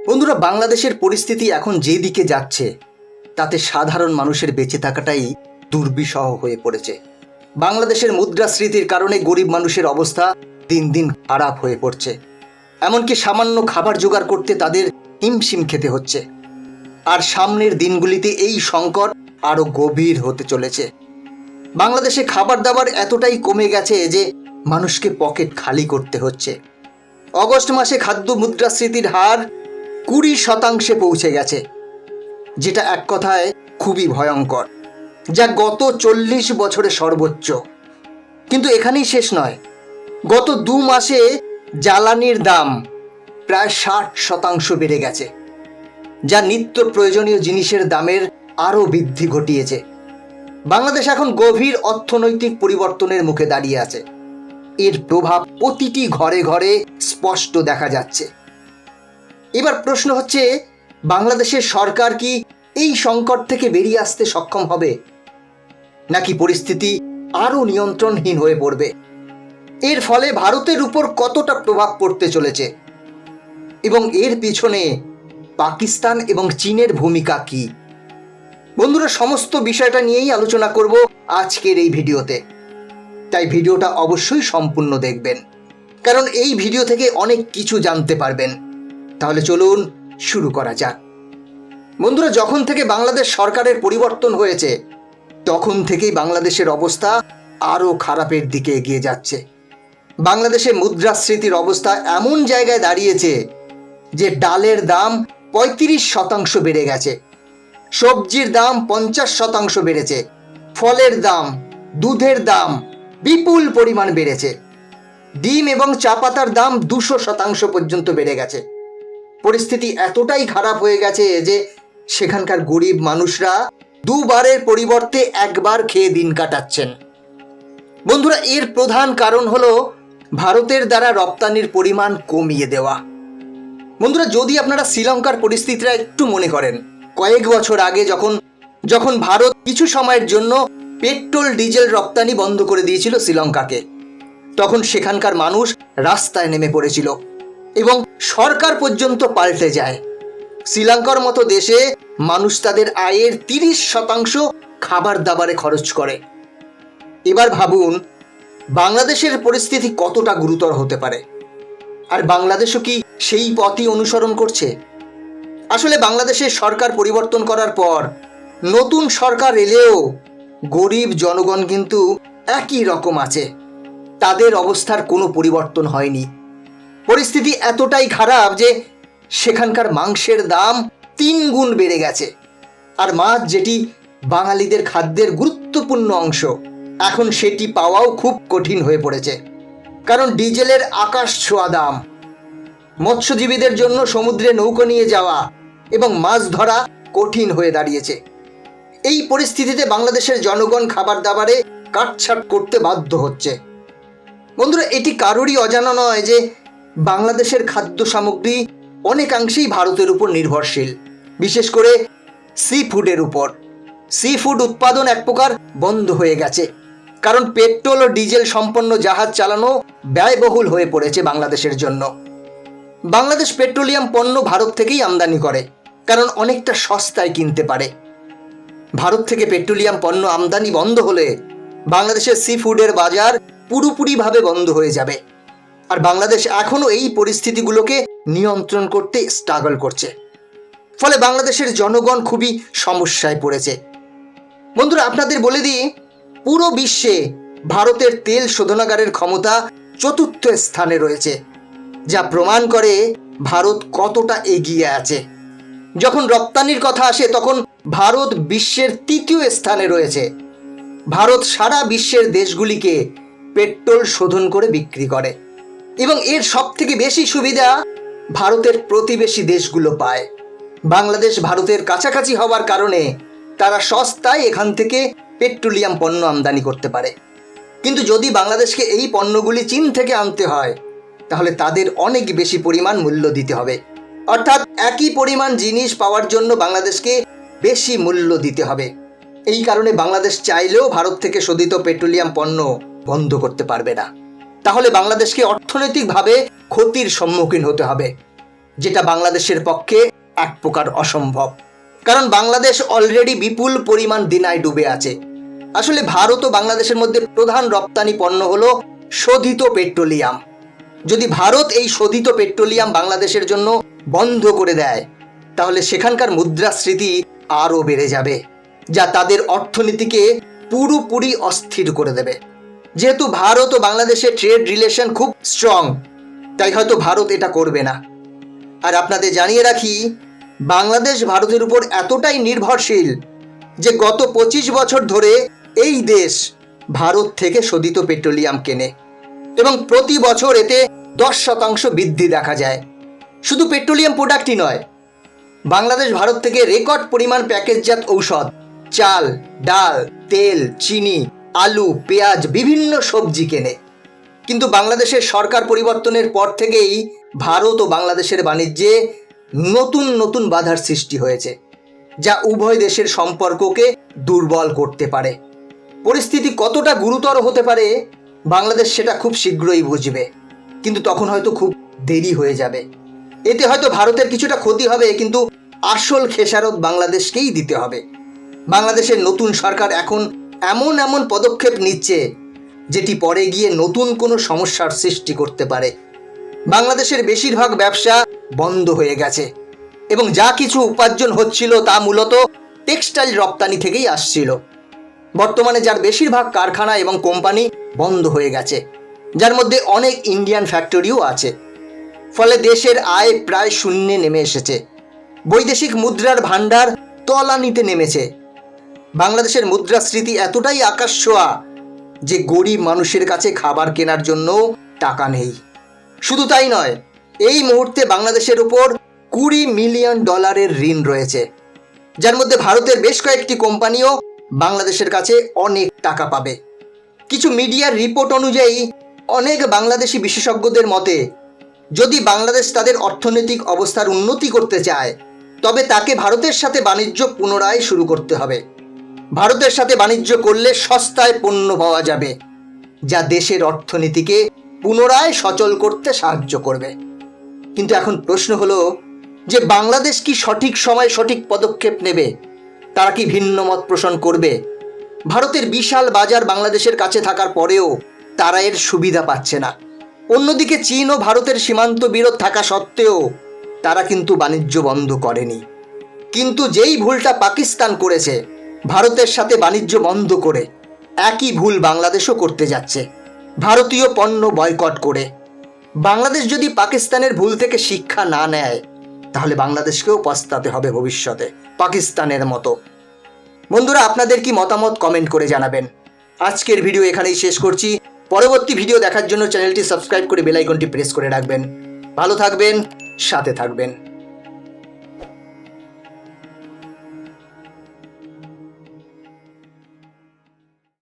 বন্ধুরা, বাংলাদেশের পরিস্থিতি এখন যেদিকে যাচ্ছে তাতে সাধারণ মানুষের বেঁচে থাকাটাই দুর্বিষহ হয়ে পড়েছে। বাংলাদেশের মুদ্রাস্ফীতির কারণে গরিব মানুষের অবস্থা দিন দিন খারাপ হয়ে পড়ছে। এমনকি সামান্য খাবার জোগাড় করতে তাদের হিমশিম খেতে হচ্ছে। আর সামনের দিনগুলিতে এই সংকট আরও গভীর হতে চলেছে। বাংলাদেশে খাবার দাবার এতটাই কমে গেছে যে মানুষকে পকেট খালি করতে হচ্ছে। অগস্ট মাসে খাদ্য মুদ্রাস্ফীতির হার 20% পৌঁছে গেছে, যেটা এক কথায় খুবই ভয়ঙ্কর, যা গত 40 বছরে সর্বোচ্চ। কিন্তু এখানেই শেষ নয়। গত 2 মাসে জ্বালানির দাম প্রায় 60% বেড়ে গেছে, যা নিত্য প্রয়োজনীয় জিনিসের দামের আরও বৃদ্ধি ঘটিয়েছে। বাংলাদেশ এখন গভীর অর্থনৈতিক পরিবর্তনের মুখে দাঁড়িয়ে আছে। এর প্রভাব প্রতিটি ঘরে ঘরে স্পষ্ট দেখা যাচ্ছে। এবার প্রশ্ন হচ্ছে, বাংলাদেশের সরকার কি এই সংকট থেকে বেরিয়ে আসতে সক্ষম হবে, নাকি পরিস্থিতি আরও নিয়ন্ত্রণহীন হয়ে পড়বে? এর ফলে ভারতের উপর কতটা প্রভাব পড়তে চলেছে এবং এর পিছনে পাকিস্তান এবং চীনের ভূমিকা কি? বন্ধুরা, সমস্ত বিষয়টা নিয়েই আলোচনা করব আজকের এই ভিডিওতে। তাই ভিডিওটা অবশ্যই সম্পূর্ণ দেখবেন, কারণ এই ভিডিও থেকে অনেক কিছু জানতে পারবেন। তাহলে চলুন শুরু করা যাক। বন্ধুরা, যখন থেকে বাংলাদেশ সরকারের পরিবর্তন হয়েছে তখন থেকেই বাংলাদেশের অবস্থা আরও খারাপের দিকে এগিয়ে যাচ্ছে। বাংলাদেশে মুদ্রাস্ফীতির অবস্থা এমন জায়গায় দাঁড়িয়েছে যে ডালের দাম 35% বেড়ে গেছে, সবজির দাম 50% বেড়েছে, ফলের দাম, দুধের দাম বিপুল পরিমাণ বেড়েছে, ডিম এবং চা পাতার দাম 200% পর্যন্ত বেড়ে গেছে। পরিস্থিতি এতটাই খারাপ হয়ে গেছে যে সেখানকার গরিব মানুষরা দুবারের পরিবর্তে একবার খেয়ে দিন কাটাচ্ছেন। বন্ধুরা, এর প্রধান কারণ হলো ভারতের দ্বারা রপ্তানির পরিমাণ কমিয়ে দেওয়া। বন্ধুরা, যদি আপনারা শ্রীলঙ্কার পরিস্থিতিটা একটু মনে করেন, কয়েক বছর আগে যখন ভারত কিছু সময়ের জন্য পেট্রোল ডিজেল রপ্তানি বন্ধ করে দিয়েছিল শ্রীলঙ্কাকে, তখন সেখানকার মানুষ রাস্তায় নেমে পড়েছিল এবং সরকার পর্যন্ত পাল্টে যায়। শ্রীলঙ্কার মতো দেশে মানুষ তাদের আয়ের 30% খাবার দাবারে খরচ করে। এবার ভাবুন বাংলাদেশের পরিস্থিতি কতটা গুরুতর হতে পারে, আর বাংলাদেশও কি সেই পথই অনুসরণ করছে? আসলে বাংলাদেশের সরকার পরিবর্তন করার পর নতুন সরকার এলেও গরিব জনগণ কিন্তু একই রকম আছে। তাদের অবস্থার কোনো পরিবর্তন হয়নি। পরিস্থিতি এতটাই খারাপ যে সেখানকার মাংসের দাম 3 গুণ বেড়ে গেছে। আর মাছ, যেটি বাঙালিদের খাদ্যের গুরুত্বপূর্ণ অংশ, এখন সেটি পাওয়াও খুব কঠিন হয়ে পড়েছে, কারণ ডিজেলের আকাশ ছোঁয়া দাম। মৎস্যজীবীদের জন্য সমুদ্রে নৌকা নিয়ে যাওয়া এবং মাছ ধরা কঠিন হয়ে দাঁড়িয়েছে। এই পরিস্থিতিতে বাংলাদেশের জনগণ খাবার দাবারে কাটছাট করতে বাধ্য হচ্ছে। বন্ধুরা, এটি কারোরই অজানা নয় যে বাংলাদেশের খাদ্য সামগ্রী অনেকাংশেই ভারতের উপর নির্ভরশীল, বিশেষ করে সি ফুডের উপর। সি ফুড উৎপাদন এক প্রকার বন্ধ হয়ে গেছে, কারণ পেট্রোল ও ডিজেল সম্পন্ন জাহাজ চালানো ব্যয়বহুল হয়ে পড়েছে বাংলাদেশের জন্য। বাংলাদেশ পেট্রোলিয়াম পণ্য ভারত থেকেই আমদানি করে, কারণ অনেকটা সস্তায় কিনতে পারে। ভারত থেকে পেট্রোলিয়াম পণ্য আমদানি বন্ধ হলে বাংলাদেশের সি ফুডের বাজার পুরোপুরিভাবে বন্ধ হয়ে যাবে। আর বাংলাদেশ এখনও এই পরিস্থিতিগুলোকে নিয়ন্ত্রণ করতে স্ট্রাগল করছে। ফলে বাংলাদেশের জনগণ খুবই সমস্যায় পড়েছে। বন্ধুরা, আপনাদের বলে দিই, পুরো বিশ্বে ভারতের তেল শোধনাগারের ক্ষমতা 4র্থ স্থানে রয়েছে, যা প্রমাণ করে ভারত কতটা এগিয়ে আছে। যখন রপ্তানির কথা আসে তখন ভারত বিশ্বের 3য় স্থানে রয়েছে। ভারত সারা বিশ্বের দেশগুলিকে পেট্রোল শোধন করে বিক্রি করে এবং এর সবথেকে বেশি সুবিধা ভারতের প্রতিবেশী দেশগুলো পায়। বাংলাদেশ ভারতের কাছাকাছি হওয়ার কারণে তারা সস্তায় এখান থেকে পেট্রোলিয়াম পণ্য আমদানি করতে পারে। কিন্তু যদি বাংলাদেশকে এই পণ্যগুলি চীন থেকে আনতে হয় তাহলে তাদের অনেক বেশি পরিমাণ মূল্য দিতে হবে। অর্থাৎ একই পরিমাণ জিনিস পাওয়ার জন্য বাংলাদেশকে বেশি মূল্য দিতে হবে। এই কারণে বাংলাদেশ চাইলেও ভারত থেকে শোধিত পেট্রোলিয়াম পণ্য বন্ধ করতে পারবে না। তাহলে বাংলাদেশকে অর্থনৈতিকভাবে ক্ষতির সম্মুখীন হতে হবে। যেটা বাংলাদেশের পক্ষে এক প্রকার অসম্ভব। কারণ বাংলাদেশ অলরেডি বিপুল পরিমাণ দেনায় ডুবে আছে। আসলে ভারত ও বাংলাদেশের মধ্যে প্রধান রপ্তানি পণ্য হলো শোধিত পেট্রোলিয়াম। যদি ভারত এই শোধিত পেট্রোলিয়াম বাংলাদেশের জন্য বন্ধ করে দেয়, তাহলে সেখানকার মুদ্রাস্ফীতি আরও বেড়ে যাবে, যা তাদের অর্থনীতিকে পুরোপুরি অস্থির করে দেবে। যেহেতু ভারত ও বাংলাদেশের ট্রেড রিলেশন খুব স্ট্রং, তাই হয়তো ভারত এটা করবে না। আর আপনাদের জানিয়ে রাখি, বাংলাদেশ ভারতের উপর এতটাই নির্ভরশীল যে গত 25 বছর ধরে এই দেশ ভারত থেকে শোধিত পেট্রোলিয়াম কেনে এবং প্রতি বছর এতে 10% বৃদ্ধি দেখা যায়। শুধু পেট্রোলিয়াম প্রোডাক্টই নয়, বাংলাদেশ ভারত থেকে রেকর্ড পরিমাণ প্যাকেজজাত ঔষধ, চাল, ডাল, তেল, চিনি, আলু, পেঁয়াজ, বিভিন্ন সবজি কেনে। কিন্তু বাংলাদেশের সরকার পরিবর্তনের পর থেকেই ভারত ও বাংলাদেশের বাণিজ্যে নতুন নতুন বাধার সৃষ্টি হয়েছে, যা উভয় দেশের সম্পর্ককে দুর্বল করতে পারে। পরিস্থিতি কতটা গুরুতর হতে পারে বাংলাদেশ সেটা খুব শীঘ্রই বুঝবে, কিন্তু তখন হয়তো খুব দেরি হয়ে যাবে। এতে হয়তো ভারতের কিছুটা ক্ষতি হবে, কিন্তু আসল খেসারত বাংলাদেশকেই দিতে হবে। বাংলাদেশের নতুন সরকার এখন এমন এমন পদক্ষেপ নিচ্ছে যেটি পরে গিয়ে নতুন কোনো সমস্যার সৃষ্টি করতে পারে। বাংলাদেশের বেশিরভাগ ব্যবসা বন্ধ হয়ে গেছে এবং যা কিছু উপার্জন হচ্ছিল তা মূলত টেক্সটাইল রপ্তানি থেকেই আসছিল। বর্তমানে যার বেশিরভাগ কারখানা এবং কোম্পানি বন্ধ হয়ে গেছে, যার মধ্যে অনেক ইন্ডিয়ান ফ্যাক্টরিও আছে। ফলে দেশের আয় প্রায় শূন্যে নেমে এসেছে। বৈদেশিক মুদ্রার ভাণ্ডার তলানিতে নেমেছে। বাংলাদেশের মুদ্রাস্ফীতি এতটাই আকাশ ছোঁয়া যে গরিব মানুষের কাছে খাবার কেনার জন্য টাকা নেই। শুধু তাই নয়, এই মুহূর্তে বাংলাদেশের উপর $20 মিলিয়ন ঋণ রয়েছে, যার মধ্যে ভারতের বেশ কয়েকটি কোম্পানিও বাংলাদেশের কাছে অনেক টাকা পাবে। কিছু মিডিয়ার রিপোর্ট অনুযায়ী অনেক বাংলাদেশি বিশেষজ্ঞদের মতে, যদি বাংলাদেশ তাদের অর্থনৈতিক অবস্থার উন্নতি করতে চায়, তবে তাকে ভারতের সাথে বাণিজ্য পুনরায় শুরু করতে হবে। ভারতের সাথে বাণিজ্য করলে সস্তায় পণ্য পাওয়া যাবে, যা দেশের অর্থনীতিকে পুনরায় সচল করতে সাহায্য করবে। কিন্তু এখন প্রশ্ন হলো যে বাংলাদেশ কি সঠিক সময়ে সঠিক পদক্ষেপ নেবে? তারা কি ভিন্ন মত পোষণ করবে? ভারতের বিশাল বাজার বাংলাদেশের কাছে থাকার পরেও তারা এর সুবিধা পাচ্ছে না। অন্যদিকে চীন ও ভারতের সীমান্ত বিরোধ থাকা সত্ত্বেও তারা কিন্তু বাণিজ্য বন্ধ করেনি। কিন্তু যেই ভুলটা পাকিস্তান করেছে, ভারতের সাথে বাণিজ্য বন্ধ করে, একই ভুল বাংলাদেশও করতে যাচ্ছে, ভারতীয় পণ্য বয়কট করে। বাংলাদেশ যদি পাকিস্তানের ভুল থেকে শিক্ষা না নেয়, তাহলে বাংলাদেশকেও পস্তাতে হবে ভবিষ্যতে পাকিস্তানের মতো। বন্ধুরা, আপনাদের কি মতামত কমেন্ট করে জানাবেন। আজকের ভিডিও এখানেই শেষ করছি। পরবর্তী ভিডিও দেখার জন্য চ্যানেলটি সাবস্ক্রাইব করে বেল আইকনটি প্রেস করে রাখবেন। ভালো থাকবেন, সাথে থাকবেন।